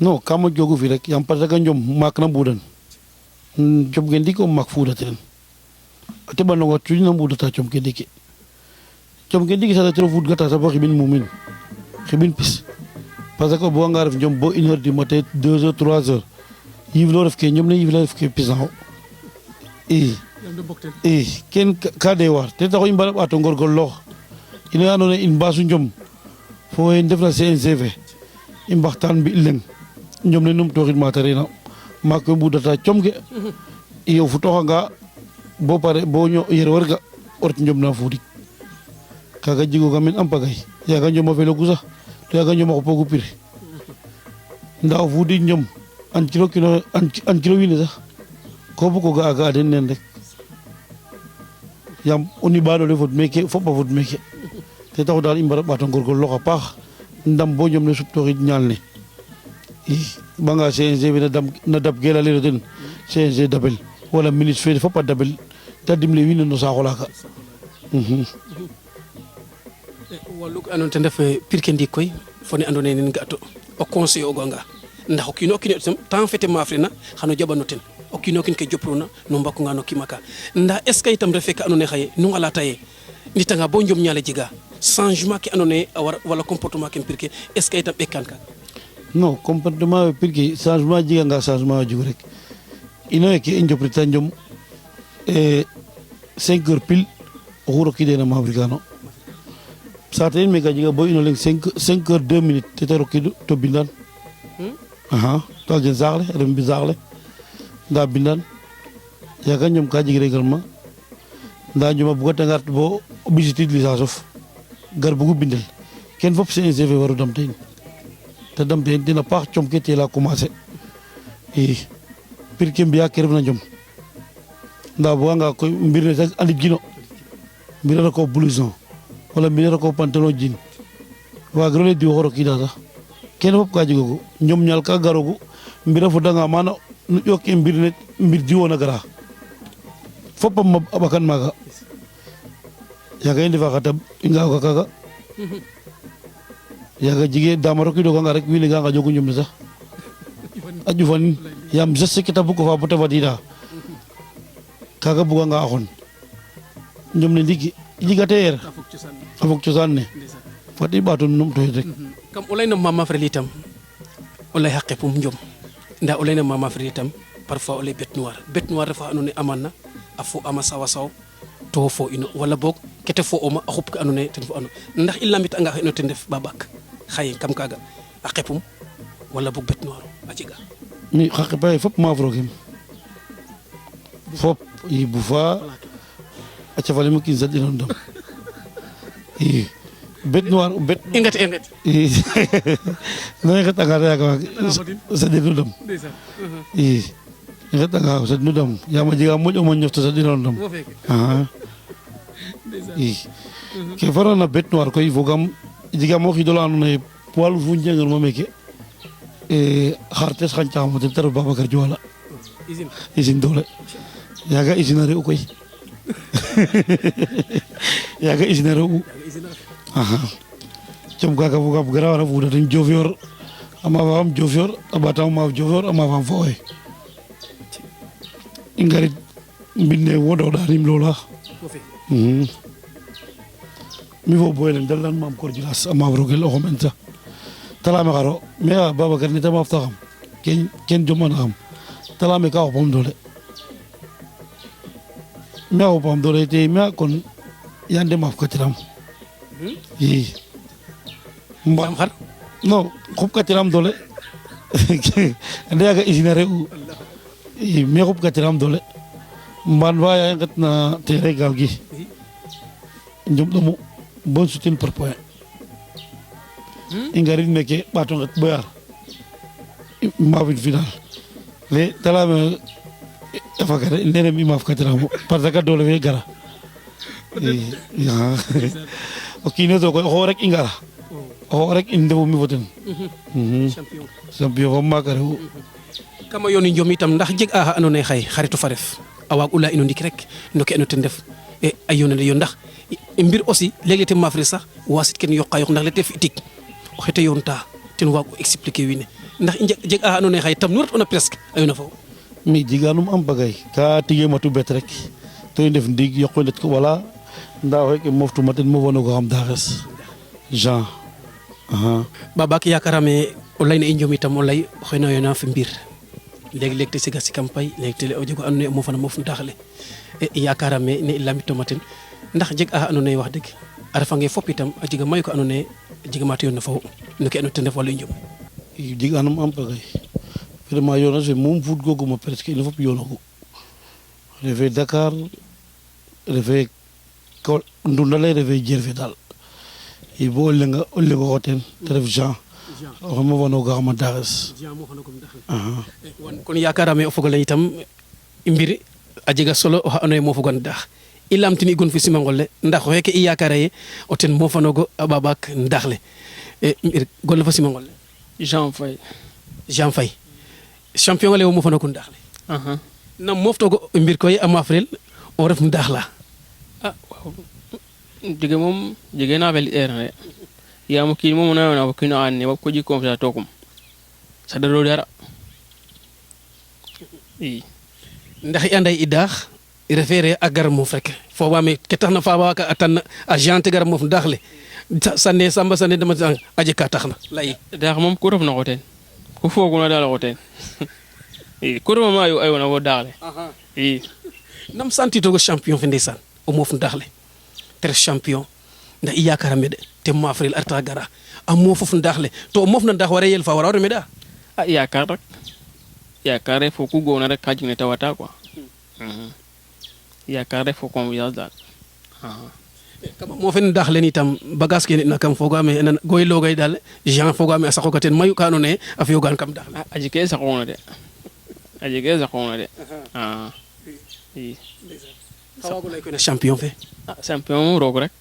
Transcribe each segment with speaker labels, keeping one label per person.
Speaker 1: non kama jogu fi rek yam parce que njom mak na budan jom gen diko mak fuda ten ate banno wat na buda ta jom gen diki jom gen diki sa tro fud gata sa bo xibin mumin xibin pis parce que bo nga ref njom bo 1h du matin 2h 3h yiv lo ref ke njom ne yiv lo ref ke pisan ken ka de war te taxo imbara ato ngorgol lo ina andona in basu njom fo en def na CNCV i mbaxtaan bi leng ñoom ne num tooxid mata reena maak we mbudata comge iyo futoxanga bo pare bo yer warga o ret njom na fuudik kaga jigoga men am pagay yaga njoma felogu sax to yaga njoma xupogu pir nda o fuudik njom an kilo wiin we sax ko buko ga'a den nen rek yaam o niɓaɗole fod meke fop a fod meke te taxu daal i mbara ɓato ngorgorloox a paax ndam bo ñoom ne suptooxid ñaal ne i banga CNG fe na dab gelalero den CNG dabel wala ministre fe fop a dabel te dimle wiin we no saaxo laaga
Speaker 2: wallu andoona ten ref pir ke ndiik koy fo ne andoona yee nen ga'to o conseiller oganga ndax o kiin o kiin temps fete maafrena xan o jaɓan o ten o kiin o kiin ke jopruna no mbakanga no kiim aka ndaa est ce que itam refee ka andoona yee xaye nu ngalata yee nditanga bo njom ñaale jega changement ke andoona yee a war wala comportement ke pir ke est ce que itam ɓekkaan ka
Speaker 1: non comportement pir ke changement jeganga changement a jegu rek ino yeke i njoprita njom 5 heures pile oxu rokideena maafrikano saate in meke a jega bo ino leng 5 heures 2 minutes tete rokidu to bindan to a gen saax le ref mbi saax le nda bindan yaga njom ka jeg règlement nda njom a bugatanga ret bo ɓisitid licence of gar bugu bindel ken fop CNG fe waru damta in te damta in ten a paax com ke teel a commencer i pir ke mbiya ke refna njom nda buganga koy mbir ne sax andid gino mbirana ko blouson wala mbirana ko pantalon jean wagiro le diwo xo rokida sax kene fop ka jegogu njom ñaal ka garogu mbira fodanga mana nu ƴook e mbir diwona gara fop a ɓakan maaga yaga i ndefa xa tab i nga'oga kaaga yaga jege dama rokidoganga rek wiin we ga ngaƴogu njom ne sax a ƴufanin yaam geste ke ta buko fa bata fadida kaaga buganga a xon njom ne ndiiki i jegate yer a fog cosaan ne fat i ɓaato numtoxid rek
Speaker 2: kam o layna Mama Frel itam o lay xa qepum njom ndaa o layna Mama Frel itam parfois o lay bête noire refa andoona yee aman na a fo ama sawa saw to fo ino wala boog kete fo oma a xup ke andoona yee ten fo ando ndax i lamit anga xeno ten ref ba ɓaak xaye kam kaaga a qepum wala boog bête noire a jega
Speaker 1: mi xa qepa fop maaf rogim fop i bufa a cafalem o kiin saɗinon dam i bête noire
Speaker 2: i nget
Speaker 1: no i ngetanga yaga waag saɗino dam i i ngetanga o saɗino dam yaam a jega moƴo mo ñof to saɗinon dam i ke farana bête noire koy fogam jegam o xiido la andoona yee poids fu njeganuma meke xartes xañ caxamo ten te ref Babacar Diawala usine doole yaga usine a re'u koy yaga usine a re'u com kaga fogam gara wara fuuda ten Diofior a maafam Diofior a ɓatam maaf Diofior a maafam Fawe i ngarit mbine wodoɗanim loola mi fo boy leng daldan mam kor jilas a maaf rogel oxom en sax te leyame xaro mais a Babacar ne ta maaftaxam ken jomanaxam te leyame ka xupam doole me a xupam doole te me kon yande maaf ka tiram i
Speaker 2: mbam xar
Speaker 1: non xup ka tiram doole ande yaga usine a re'u i me xup ka tiram doole mbaan fa ya i nget na terrain gaal gi njom ɗomu bon sutin par point i ngarid meke ɓaato nget boyar maafin final mais te leyame a faga de nene i maaf ka tiramo parce que doole fe gara o kiino to koy oxo rek i ngara oxo rek in ndefu mi fo ten champion fo maaka refu
Speaker 2: kama yooni njom itam ndax jeg a xa andoona yee xaye xaritu fa ref a waag u leya ino ndik rek no ke ando ten def a yoonane yo ndax mbir aussi léeg-léeg te maaf re sax wasit ken yoqa yoq ndax le te fi tig o xete yoonta ten waag u expliquer wiin we ndax i jeg a andoona yee xaye tam nu ret'una presque ayuna fo
Speaker 1: mi jeganum am bagay ka tige matu bet rek to i ndef ndiig yoqwe ndet ko wala nda oxe ke moftuma ten mofanogo xam daxes Jean
Speaker 2: Babak yakarame o layna i njom itam o lay oxe na yoona fo mbir léeg-léeg te siga sikam pay léeg te o jego andoona yee o mofana mof ndax le yakarame ne i lamitoma ten ndax jeg a andoona yee wax dëgg a refange fop itam a jega mayu ko andoona yee jega maate yoon na fo no ke andoona ten ref walu i njom
Speaker 1: jeganum am bagay vraiment yonas fe moom fuut goguma presque ino fop yonogu refe Dakar refe ndundale refe jer fe daal i bo o lenga xoten te ref Jean oxe mofanoga xama daxes
Speaker 2: kon yakarame o fogole itam i mbir a jega solo oxa andoona yee mofogan daax i lamtin i gon fi simangol le ndax oxe ke i yakara ye o ten mofanogo a ɓaɓak ndax le mbir gon le fo simangol le Jean Faye champion ale wo mofanogu ndax le nam moftoogo mbir koy a mafrel o ref ndaax la
Speaker 3: waaw jege moom jege na fel erna yaam o kiin moom na yoona fo kiin oxa andoona yee ko jeg confiance tokum saɗiro dara i
Speaker 2: ndax i anda ye i daax refeere a gar moof rek fogaame ke taxna fa waaka a tan a Jean te gara moof ndaax le sane Samba sane dama a jeg ka taxna lay
Speaker 3: daax moom ku refna xo teen ku fooguna daal xo teen i ku refna ma ayona fo daax le i
Speaker 2: nam santitogo champion fe ndeysaan o moof ndaax le te ref champion ndax i yakarame de te mafrel a reta gara a moofof ndaax le to o moof na ndaax ware yel fa wara o remeɗa
Speaker 3: a yaakaar rek yaakaar rek fo ku goona rek ka jeg ne tawata quoi yaakaar rek fo confiance daal
Speaker 2: kama mofen ndaax len itam bagage ke na kam fogaame goy logay daal Jean fogaame a saqoga ten mayu ka andoona yee a fi'ogaan kam ndaax le
Speaker 3: a jege saqoona de a jege saqoona de i
Speaker 2: xa waago lay koy no champion fe
Speaker 3: champion moom roog rek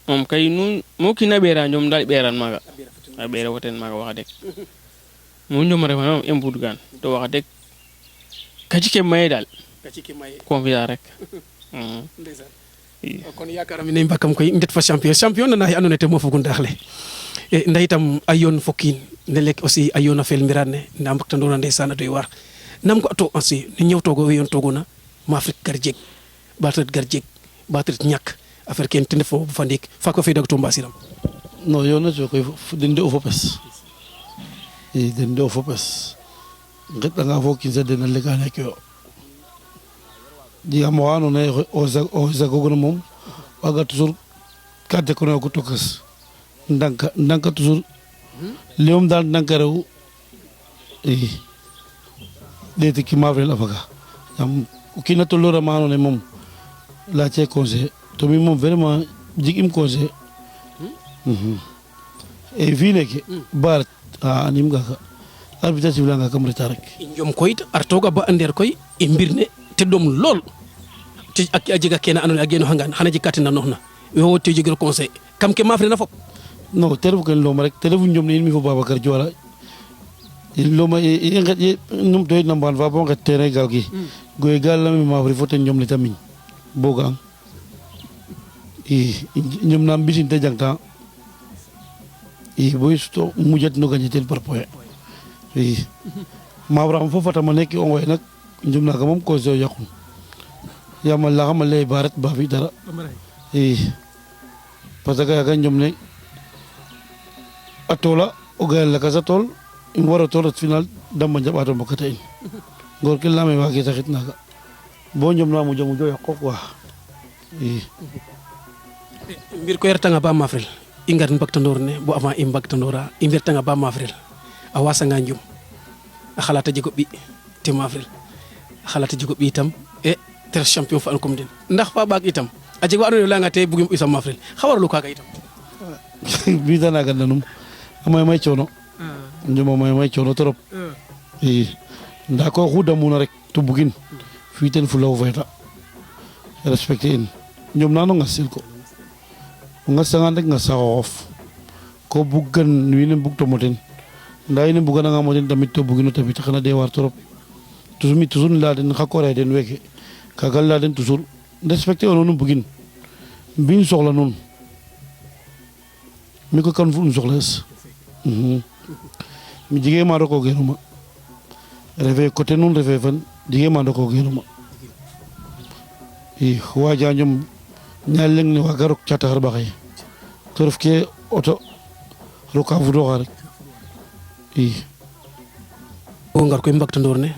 Speaker 3: moom kay nu mu kiina ɓeera njom daal i ɓeeran maaga a ɓeera fo ten maaga wax deg mu njom refa moom i mbudgaan to wax deg kaci ke maye daal confiance rek
Speaker 2: kon yaakaram ne mbakam koy ndet fa champion nana xe andoona yee te mofogu ndaax le nda itam a yoon fo kiin ne lek aussi a yoon a fel mbiraan ne nda mbaktandoona ndeysaan a doy waar nam ga to aussi ne ñewtoogo we yoon tooguna Mafrik gar jeg ɓaat ret gar jeg ɓaat ret ñak affaire kene ten ref fo fa ndiik faak fa faydago to mbasiram
Speaker 1: non yonas fe koy den nde'u fopes i den nde'u fopes ngetanga fo kiin sax dena legaane ke yo jegam oxa andoona yee o xesagogona moom waaga toujours ka dekona ku tokas ndanka toujours leyum daal ndanka rew i ɗeeti ki mafrel a faga yaam o kiina tolora ma andoona yee moom laace conseil to mi moom vraiment jeg'im conseil e fii neeke ba ret a andim kaaga arbitre sifflanga kam reta rek
Speaker 2: i njom koy ar tooga ba andeer koy i mbir ne te ɗom lool a jega kene andoona yee a genoxangaan xana jeg ka ten a nooxna wo te jegiro conseil kam ke mafrena fop
Speaker 1: non te refu ken looma rek te refu njom ne in mi fo Babacar Diawara in looma i nget ye numtoyid na mbaan fa bo nget terrain gaal gi goye gaal lami mafri fo ten njom ne ta miñ bo ga'ang i njom na mbisin te jangta i bo i suto mujat no gagner tel par point i mafram fo fatama nekk o ngoy nak njom naga moom conseil o yaqun yaam a laxam a leye ba ret ba fi dara i parce que yaga njom ne a toola o gayel lakas a tool im waro tool ret final damba njaɓato mbokata in ngoor ke leyame waage saxit naaga bo njom na mujo yaqo quoi i
Speaker 2: mbir koy retanga ba mafrel i ngar mbaktandoor ne bo avant i mbaktandoora i ngartanga ba mafrel a wasanga njum a xalata jego ɓi te mafrel a xalata jego ɓi itam te ref champion fa an comme den ndax fa ɓaak itam a jeg wa andoona yee o layanga te bugim ɓisam mafrel xa waralu kaaga itam
Speaker 1: ɓisa naga nanum a may coono njom a may coono trop i nda ko oxu damuna rek to bugin fi ten fula fo fayda respecter in njom na no ngas ko o ngasangan rek ngasa xooxof ko buggan wiin we mbugtomo ten nda wiin we mbuganangamo ten tamit to bugino tamit xana deewar trop toujours leya den xa koray den weeke kaga leya den toujours respecter o noonu bugin mbi'in soxla nuun mi ko kan fu um soxla es mi jige ma ko genuma refe côté nun refe fan jige ma ko genuma i waja ñom ñal leng ne waga rok cata har baxay to ref ke auto roka fudo xar i
Speaker 2: o ngar koy mbaktandoor ne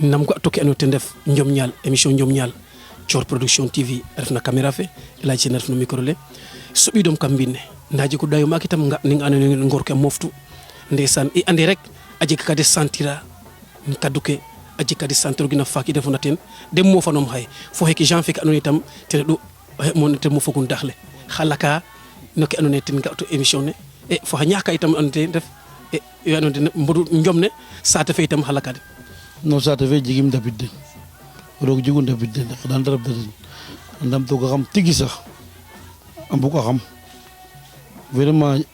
Speaker 2: nam ko tokki ando ten def Njom Ñaal émission Njom Ñaal Thior Production TV ref na caméra fe elaj sen ref no micro le soɓidom kam mbinne ndaje ko dayo mak itam nga ning ando ngor ke a moftu ndeysaan i andi rek a jeg ka de sentira kaddu ke a jeg ka de sentir gina faak i defona ten de mofanom xaye fo xeke Jean feke ando naye itam ten ɗu mon ten mo fogun daxle xalaka no ke ando naye ten ga to émission ne e fo xa ñaaka itam ando te def yo ando naye mbodu Njom ne saate fe itam xalaka de
Speaker 1: no saate fe jigim ndabid den roog jigu ndabid den xeɗan darab da den ndam toga xam tigi sax a mbug a xam vraiment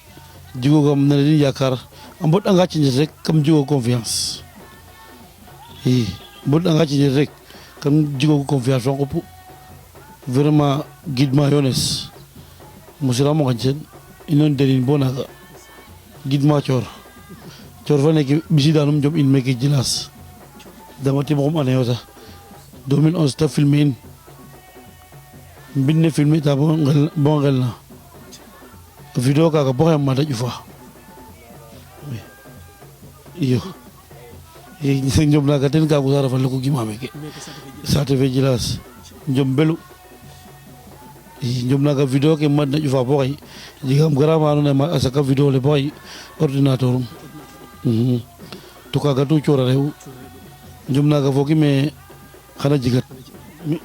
Speaker 1: jigogam na den yakar a mboɗ'anga ciñet rek kam jigo confiance i mboɗ'anga ciñet rek kam jigogu confiance fa ngupu vraiment gidma yones mosiramo ngañ sen ino denin bo naga gidma Thior fa neke ɓisidanum Njom in meke Djilas dama tim xum ane yo sax 2011 te filmer in mbine filmer ta bo ngel na video kaga bo xem mata ƴufa iyo Njom naga ten kagu sa refal ko gima meke saate fe Djilas Njom belu Njom naga video ke madna ƴufa bo xay jegam gara ma ando naye a saka video le bo xay ordinateur to kaga tu Thior a refu Njom naga fogime xana jigat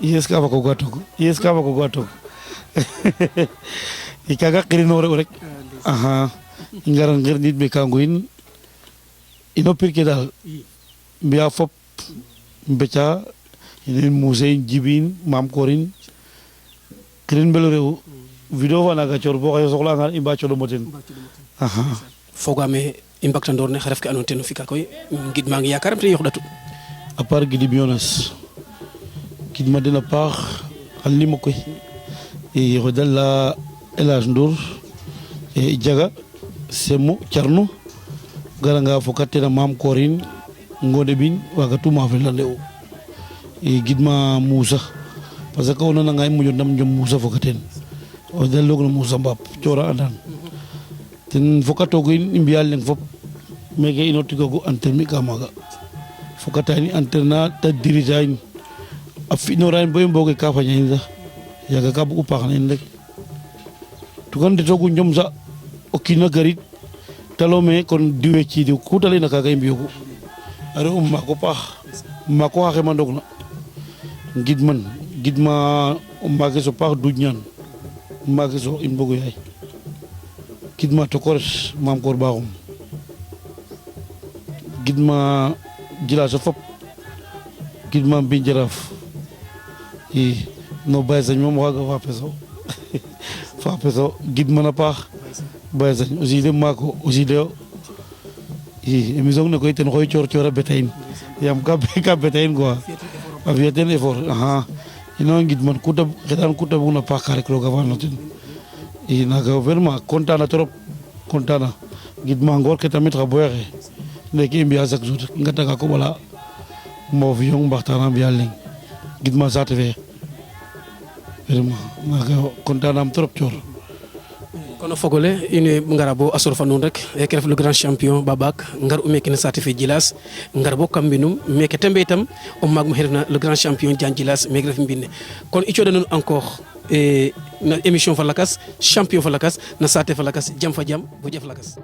Speaker 1: yes ka fako ga tog i kaga qirino re'u rek axa i ngara ngirnit me ka ngoyin ino pir ke dal mbiya fop mbeca inen Mousse in Djiby in Mame Korin qirin mbelu re'u video fa naga Thior bo xaye soxla'angan i mba coɗomo ten axa
Speaker 2: fogame i mbaktandoor ne xa ref ke ando naye ten o fika koy ngidmang yakaram te yoxɗatu
Speaker 1: à part gidim Yonas gidma den a paax xan limo koy i xodala El Hadj Ndour Jaga Semu Carnu garanga fokat ten a Mame Korin Ngode Bin waga tout ma fel a nde'u i gidma Moussa parce que o nananga i moƴo ndam Njom Moussa foka ten o daloog no Moussa Mbap Thior a andan ten fokatogu in i mbiya leng fop meke ino tigogu antenne mi ka maaga fokata in antenne ta diriger in a fi'nora in bo i mboge ka faña in sax yaga ka bug u paax na in rek to kan ndetogu Njom sax o kiin a garid te leyome kon diwe ciidiw ku ta leyna kaga i mbiyogu a re'u maako paax maako xa xemandoog na gidma o maages o paax Doudou Niane maages o in mbogu yaay gidma Tokores Mame Kor Baxum gidma Djilas a fop gidma Mbi Jaraaf i no Baye Sagne moom xaga fa peso gidman a paax Baye Sagne aussi de maako aussi de i émission ne koy ten xoy Thior a beta in yaam ka beta in quoi a fiya ten effort axa ino ngidman xeɗan ku ta bugna paax ka rek roga fiya no ten i naga vraiment content na trop content na gidma ngoor ke tamit xa boya xe ndeke i mbiya chaque jour i ngatanga koɓala moof yong mbaxtana mbiya leng gidma saate fe vraiment naga content nam trop Thior
Speaker 2: kono fogole ine ngara bo a sorfa nuun rek ke ref le grand champion Babak ngar u meke no saate fe Djilas ngar bo kam mbinum meke tembe itam o maag ma xirna le grand champion Diane Djilas meke ref mbine kon i cooɗa nuun encore na émission fa lakas champion fa lakas na saate fa lakas jam fa jam bo jaf lakas